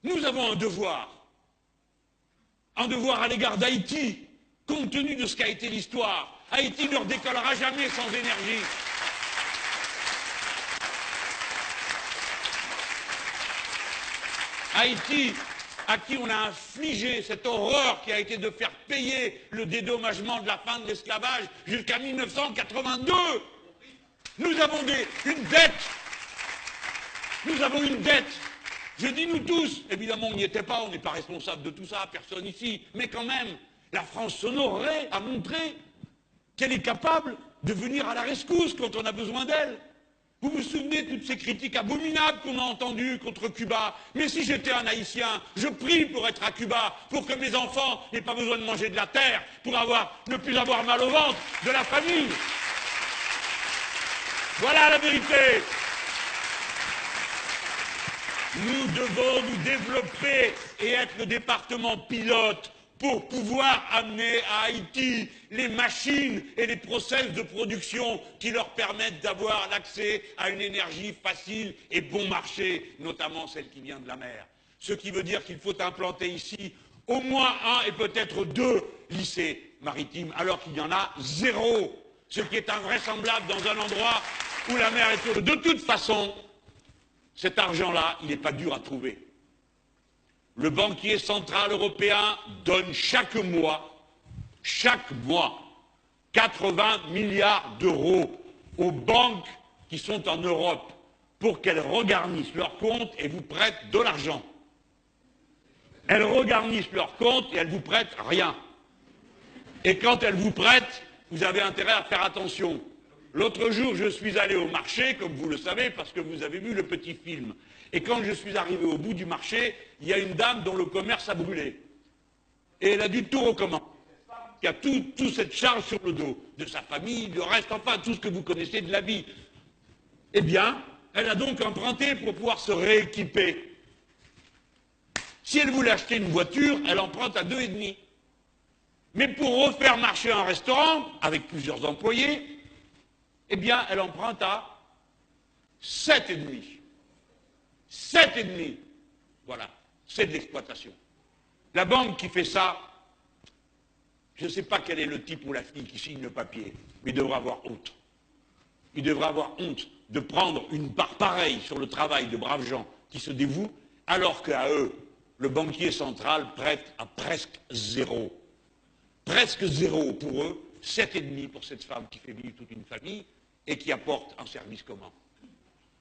Nous avons un devoir à l'égard d'Haïti, compte tenu de ce qu'a été l'histoire. Haïti ne redécollera jamais sans énergie. Haïti, à qui on a infligé cette horreur qui a été de faire payer le dédommagement de la fin de l'esclavage jusqu'à 1982. Nous avons une dette. Nous avons une dette. Je dis nous tous, évidemment on n'y était pas, on n'est pas responsable de tout ça, personne ici, mais quand même, la France s'honorerait à montrer qu'elle est capable de venir à la rescousse quand on a besoin d'elle. Vous vous souvenez de toutes ces critiques abominables qu'on a entendues contre Cuba? Mais si j'étais un Haïtien, je prie pour être à Cuba, pour que mes enfants n'aient pas besoin de manger de la terre, pour ne plus avoir mal au ventre, de la famille. Voilà la vérité. Nous devons nous développer et être le département pilote pour pouvoir amener à Haïti les machines et les process de production qui leur permettent d'avoir l'accès à une énergie facile et bon marché, notamment celle qui vient de la mer. Ce qui veut dire qu'il faut implanter ici au moins un et peut-être 2 lycées maritimes, alors qu'il y en a 0, ce qui est invraisemblable dans un endroit où la mer est tournée. De toute façon, cet argent-là, il n'est pas dur à trouver. Le banquier central européen donne chaque mois, 80 milliards d'euros aux banques qui sont en Europe pour qu'elles regarnissent leurs comptes et vous prêtent de l'argent. Elles regarnissent leurs comptes et elles vous prêtent rien. Et quand elles vous prêtent, vous avez intérêt à faire attention. L'autre jour, je suis allé au marché, comme vous le savez, parce que vous avez vu le petit film. Et quand je suis arrivé au bout du marché, il y a une dame dont le commerce a brûlé. Et elle a dû tout recommencer. Il y a toute cette charge sur le dos, de sa famille, le reste, enfin, tout ce que vous connaissez de la vie. Eh bien, elle a donc emprunté pour pouvoir se rééquiper. Si elle voulait acheter une voiture, elle emprunte à 2,5. Mais pour refaire marcher un restaurant, avec plusieurs employés, eh bien, elle emprunte à 7,5. 7,5. Voilà, c'est de l'exploitation. La banque qui fait ça, je ne sais pas quel est le type ou la fille qui signe le papier, mais il devrait avoir honte. Il devrait avoir honte de prendre une part pareille sur le travail de braves gens qui se dévouent, alors qu'à eux, le banquier central prête à presque 0. Presque 0 pour eux, 7,5 pour cette femme qui fait vivre toute une famille et qui apporte un service commun.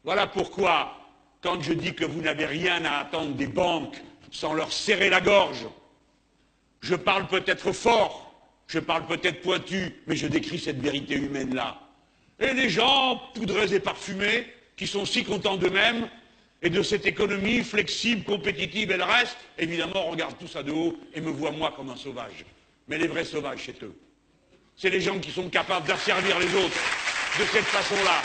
Voilà pourquoi, quand je dis que vous n'avez rien à attendre des banques sans leur serrer la gorge, je parle peut-être fort, je parle peut-être pointu, mais je décris cette vérité humaine-là. Et les gens, poudrés et parfumés, qui sont si contents d'eux-mêmes et de cette économie flexible, compétitive et le reste, évidemment, regardent tout ça de haut et me voient moi comme un sauvage. Mais les vrais sauvages, c'est eux. C'est les gens qui sont capables d'asservir les autres de cette façon-là.